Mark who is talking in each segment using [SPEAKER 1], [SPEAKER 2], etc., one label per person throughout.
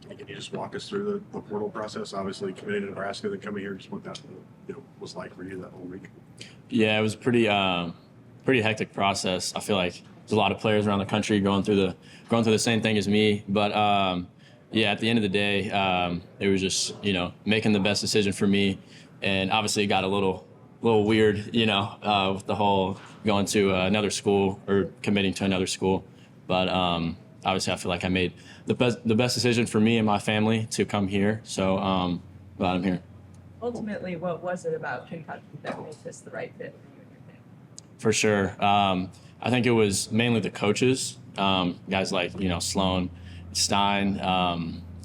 [SPEAKER 1] Can you just walk us through the portal process? Obviously, committing to Nebraska, then coming here, just what that was like for you that whole week.
[SPEAKER 2] Yeah, it was a pretty hectic process. I feel like there's a lot of players around the country going through the same thing as me. But yeah, at the end of the day, it was just making the best decision for me, and obviously it got a little weird, with the whole going to another school or committing to another school. But obviously, I feel like I made the best decision for me and my family to come here. So glad I'm here.
[SPEAKER 3] Ultimately, what was it about Kentucky that made this the right fit for you and your family?
[SPEAKER 2] For sure. I think it was mainly the coaches, guys like, Sloan, Stein,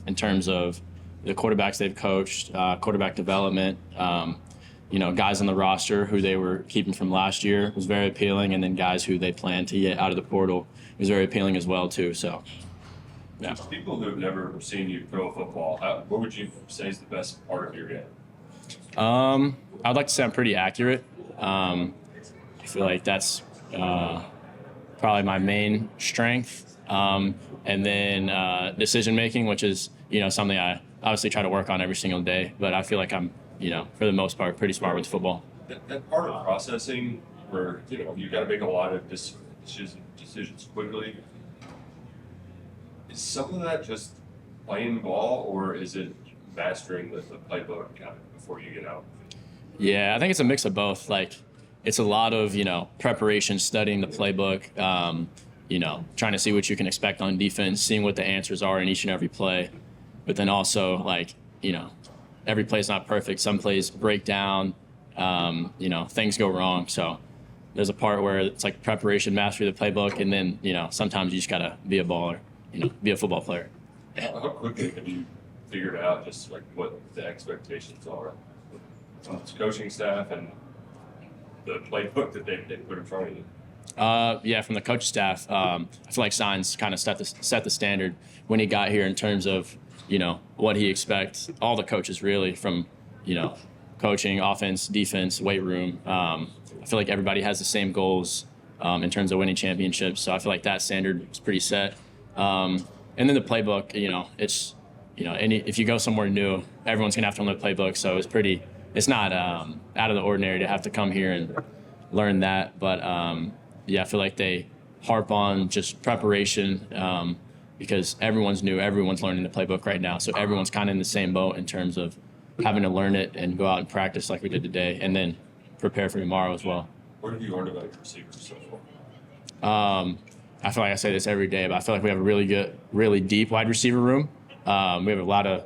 [SPEAKER 2] in terms of the quarterbacks they've coached, quarterback development, guys on the roster who they were keeping from last year was very appealing. And then guys who they plan to get out of the portal was very appealing as well, too. So, yeah.
[SPEAKER 4] People who have never seen you throw a football, what would you say is the best part of your game?
[SPEAKER 2] I'd like to say I'm pretty accurate. I feel like that's probably my main strength. And then decision making, which is something I obviously try to work on every single day. But I feel like I'm for the most part pretty smart with football.
[SPEAKER 4] That part of processing where you got to make a lot of decisions quickly. Is some of that just playing ball, or is it mastering the playbook before you get out?
[SPEAKER 2] Yeah, I think it's a mix of both. Like, it's a lot of, preparation, studying the playbook, trying to see what you can expect on defense, seeing what the answers are in each and every play. But then also, every play's not perfect. Some plays break down, things go wrong. So there's a part where it's like preparation, mastery of the playbook, and then, sometimes you just got to be a baller, be a football player.
[SPEAKER 4] How quickly have you figured out just what the expectations are from the coaching staff and the playbook that they put in front of you?
[SPEAKER 2] Yeah, from the coach staff, I feel like Signs kind of set the standard when he got here in terms of what he expects. All the coaches really, from coaching, offense, defense, weight room. I feel like everybody has the same goals in terms of winning championships. So I feel like that standard is pretty set. And then the playbook, it's if you go somewhere new, everyone's gonna have to learn the playbook. So it's not out of the ordinary to have to come here and learn that. But yeah, I feel like they harp on just preparation because everyone's new, everyone's learning the playbook right now. So everyone's kind of in the same boat in terms of having to learn it and go out and practice like we did today, and then prepare for tomorrow as well.
[SPEAKER 4] What have you learned about your receivers so far?
[SPEAKER 2] I feel like I say this every day, but I feel like we have a really good, really deep wide receiver room. We have a lot of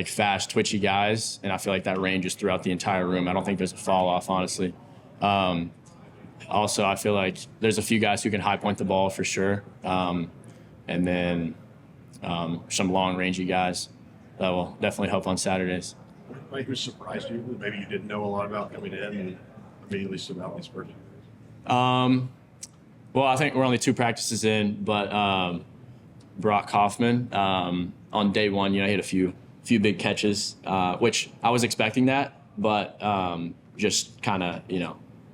[SPEAKER 2] fast, twitchy guys, and I feel like that ranges throughout the entire room. I don't think there's a fall off, honestly. Also, I feel like there's a few guys who can high point the ball for sure, and then some long rangey guys that will definitely help on Saturdays.
[SPEAKER 1] Anybody who surprised you, that maybe you didn't know a lot about coming in and immediately stood out this person?
[SPEAKER 2] Well, I think we're only 2 practices in, but Brock Kaufman on day one, he had a few big catches, which I was expecting that, but just kind of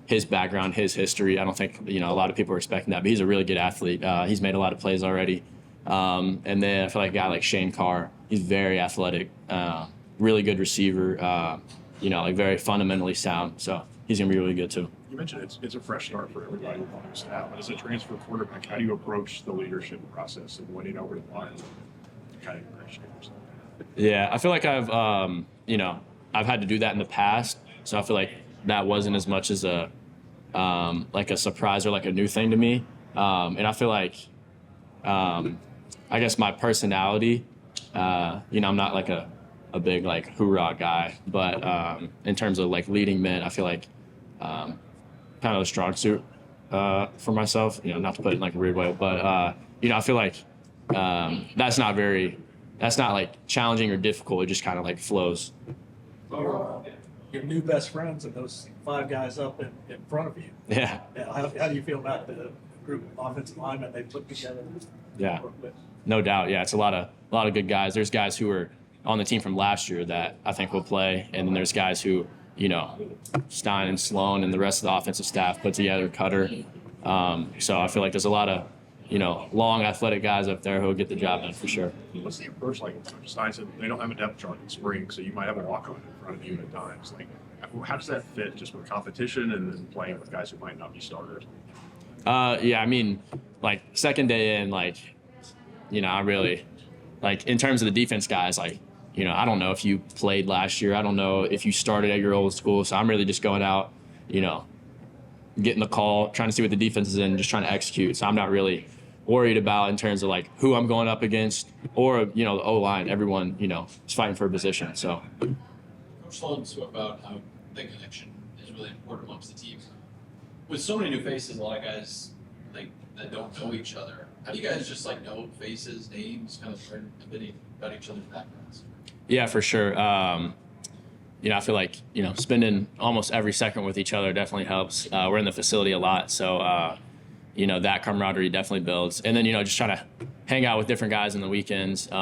[SPEAKER 2] his background, his history, I don't think a lot of people were expecting that. But he's a really good athlete. He's made a lot of plays already, and then I feel like a guy like Shane Carr, he's very athletic, really good receiver, very fundamentally sound. So he's gonna be really good too.
[SPEAKER 1] You mentioned it's a fresh start for everybody on your staff, but as a transfer quarterback, how do you approach the leadership process of winning over the line? Kind of appreciate yourself.
[SPEAKER 2] Yeah, I feel like I've had to do that in the past, so I feel like that wasn't as much as a surprise or a new thing to me. And I feel like I guess my personality, I'm not a big hoorah guy, but in terms of leading men, I feel like kind of a strong suit for myself. Not to put it in a weird way, but I feel like that's not challenging or difficult. It just kind of flows.
[SPEAKER 5] Your new best friends and those 5 guys up in front of you.
[SPEAKER 2] Yeah.
[SPEAKER 5] How do you feel about the group of offensive linemen they put together?
[SPEAKER 2] Yeah, no doubt. Yeah, it's a lot of good guys. There's guys who were on the team from last year that I think will play, and then there's guys who Stein and Sloan and the rest of the offensive staff put together, Cutter. So I feel like there's a lot of long athletic guys up there who will get the job done for sure.
[SPEAKER 1] What's the approach like? Stein said they don't have a depth chart in spring, so you might have a walk-on in front of you at times. Like, how does that fit just with competition and then playing with guys who might not be starters?
[SPEAKER 2] Yeah, I mean, like second day in, like, I really, like in terms of the defense guys, like, I don't know if you played last year. I don't know if you started at your old school. So I'm really just going out, getting the call, trying to see what the defense is in, just trying to execute. So I'm not really worried about in terms of like who I'm going up against or, the O-line. Everyone, is fighting for a position. So.
[SPEAKER 6] Coach Sloan spoke about how the connection is really important amongst the team. With so many new faces, a lot of guys that don't know each other. How do you guys just know faces, names, kind of learn a bit about each other's backgrounds? Yeah,
[SPEAKER 2] for sure. I feel like, spending almost every second with each other definitely helps. We're in the facility a lot. So, that camaraderie definitely builds. And then, just trying to hang out with different guys on the weekends, go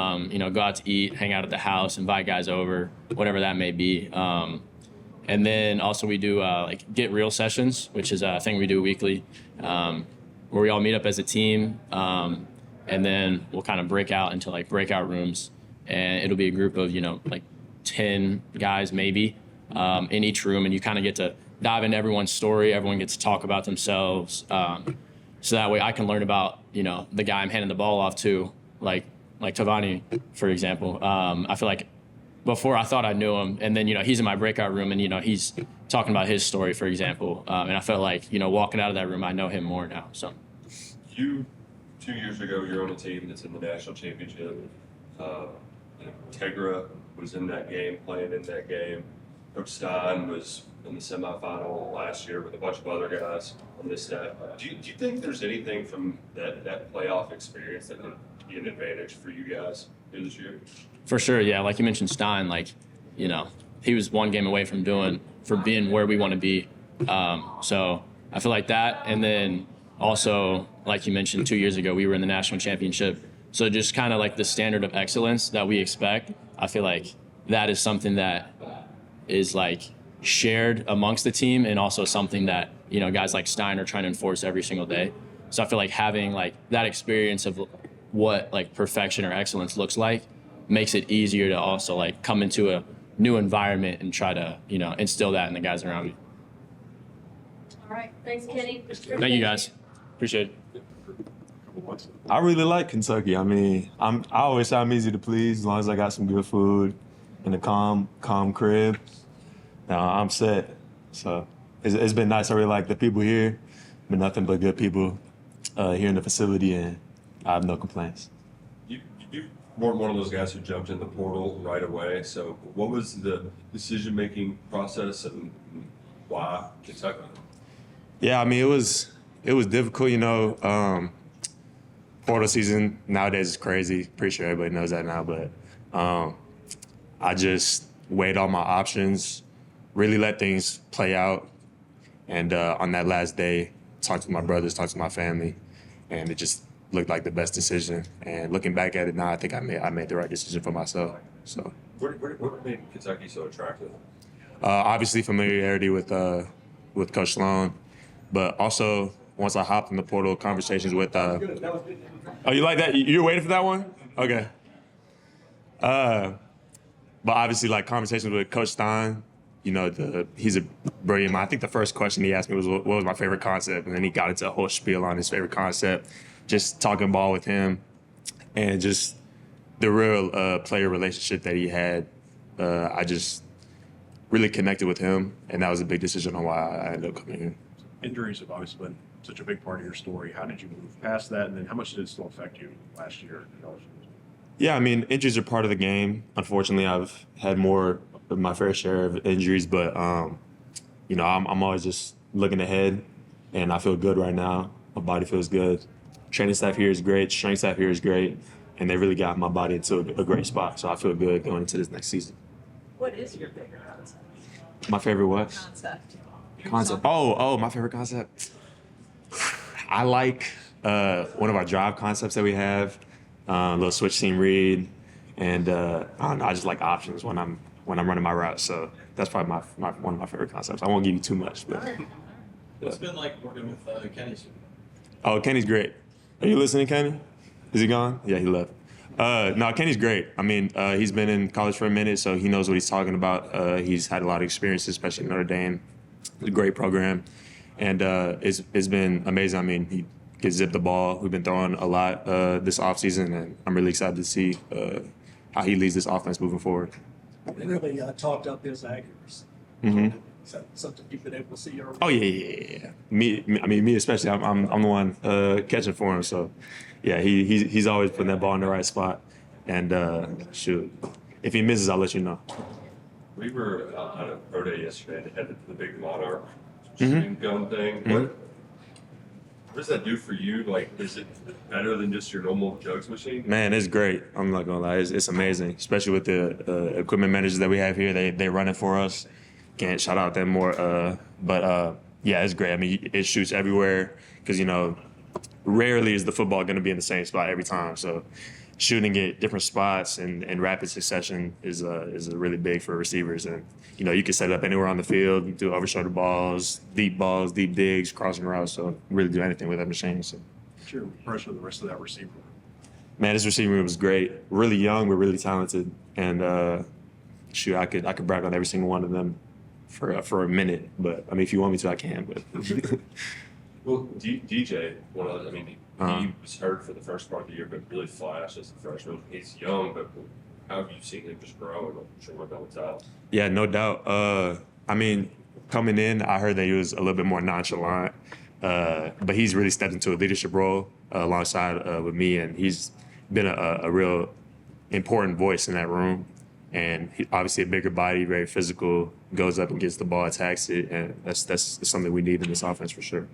[SPEAKER 2] out to eat, hang out at the house, invite guys over, whatever that may be. And then also we do get real sessions, which is a thing we do weekly, where we all meet up as a team. And then we'll kind of break out into breakout rooms. And it'll be a group of, 10 guys maybe in each room. And you kind of get to dive into everyone's story. Everyone gets to talk about themselves. So that way I can learn about, the guy I'm handing the ball off to, like Tavani, for example. I feel like before I thought I knew him, and then, he's in my breakout room and, he's talking about his story, for example. And I felt like, walking out of that room, I know him more now. So
[SPEAKER 4] You, 2 years ago, you're on a team that's in the national championship. Tegra was in that game, playing in that game. Coach Stein was in the semifinal last year with a bunch of other guys on this staff. Do you think there's anything from that playoff experience that could be an advantage for you guys here this year?
[SPEAKER 2] For sure, yeah. Like you mentioned, Stein, he was one game away from being where we want to be. So I feel like that. And then also, like you mentioned, 2 years ago, we were in the national championship. So just kind of the standard of excellence that we expect, I feel like that is something that is shared amongst the team and also something that, guys like Stein are trying to enforce every single day. So I feel like having that experience of what perfection or excellence looks like makes it easier to also come into a new environment and try to, instill that in the guys around me.
[SPEAKER 7] All right. Thanks, Kenny.
[SPEAKER 2] Thank you guys. Appreciate it.
[SPEAKER 8] I really like Kentucky. I mean, I always say I'm easy to please as long as I got some good food and a calm crib. I'm set. So it's been nice. I really like the people here. Been nothing but good people here in the facility, and I have no complaints.
[SPEAKER 4] You weren't one of those guys who jumped in the portal right away. So what was the decision-making process and why Kentucky?
[SPEAKER 8] Yeah, I mean, it was difficult, portal season nowadays is crazy. Pretty sure everybody knows that now, but I just weighed all my options, really let things play out. And on that last day, talked to my brothers, talked to my family, and it just looked like the best decision. And looking back at it now, I think I made the right decision for myself. So,
[SPEAKER 4] What made Kentucky so attractive?
[SPEAKER 8] obviously familiarity with Coach Sloan, but also once I hopped in the portal, conversations with. Oh, you like that? You're waiting for that one? Okay. But obviously, conversations with Coach Stein. He's a brilliant mind. I think the first question he asked me was, what was my favorite concept? And then he got into a whole spiel on his favorite concept, just talking ball with him, and just the real player relationship that he had. I just really connected with him, and that was a big decision on why I ended up coming here.
[SPEAKER 1] Injuries have obviously been such a big part of your story. How did you move past that? And then how much did it still affect you last year?
[SPEAKER 8] Yeah, I mean, injuries are part of the game. Unfortunately, I've had more of my fair share of injuries, but, I'm always just looking ahead, and I feel good right now. My body feels good. Training staff here is great. Strength staff here is great, and they really got my body into a great spot, so I feel good going into this next season.
[SPEAKER 3] What is your favorite concept?
[SPEAKER 8] My favorite what?
[SPEAKER 3] Concept.
[SPEAKER 8] Oh, my favorite concept. I like one of our drive concepts that we have, little switch seam read, and I don't know. I just like options when I'm running my route. So that's probably one of my favorite concepts. I won't give you too much, but.
[SPEAKER 6] What's it been like working with Kenny?
[SPEAKER 8] Oh, Kenny's great. Are you listening, Kenny? Is he gone? Yeah, he left. No, Kenny's great. I mean, he's been in college for a minute, so he knows what he's talking about. He's had a lot of experience, especially at Notre Dame. It's a great program, and it's been amazing. I mean, he can zip the ball. We've been throwing a lot this offseason, and I'm really excited to see how he leads this offense moving forward.
[SPEAKER 5] They really talked up his accuracy.
[SPEAKER 8] Mm-hmm.
[SPEAKER 5] Is that something you've been able to see early?
[SPEAKER 8] Oh yeah. Me especially. I'm the one catching for him. So, yeah, he's always putting that ball in the right spot. And shoot, if he misses, I'll let you know.
[SPEAKER 4] We were on a pro day yesterday and headed to the big Monarch
[SPEAKER 8] Mm-hmm.
[SPEAKER 4] shooting gun thing. What does that do for you? Like, is it better than just your normal jugs machine?
[SPEAKER 8] Man, it's great. I'm not gonna lie, it's amazing, especially with the equipment managers that we have here. They run it for us. Can't shout out them more. But yeah, it's great. I mean, it shoots everywhere because rarely is the football going to be in the same spot every time. So shooting it different spots in rapid succession is really big for receivers. And you can set it up anywhere on the field, do over shoulder balls, deep digs, crossing routes. So really do anything with that machine. So.
[SPEAKER 1] What's your impression of the rest of that receiver?
[SPEAKER 8] Man, this receiver room was great. Really young, but really talented. And shoot, I could brag on every single one of them for a minute. But I mean, if you want me to, I can. But
[SPEAKER 4] Well, DJ, he was hurt for the first part of the year, but really flashed as a freshman. He's young, but how have you seen him just grow? I'm sure we're going to tell.
[SPEAKER 8] Yeah, no doubt. I mean, coming in, I heard that he was a little bit more nonchalant, but he's really stepped into a leadership role alongside with me, and he's been a real important voice in that room. And he, obviously a bigger body, very physical, goes up and gets the ball, attacks it, and that's something we need in this offense for sure.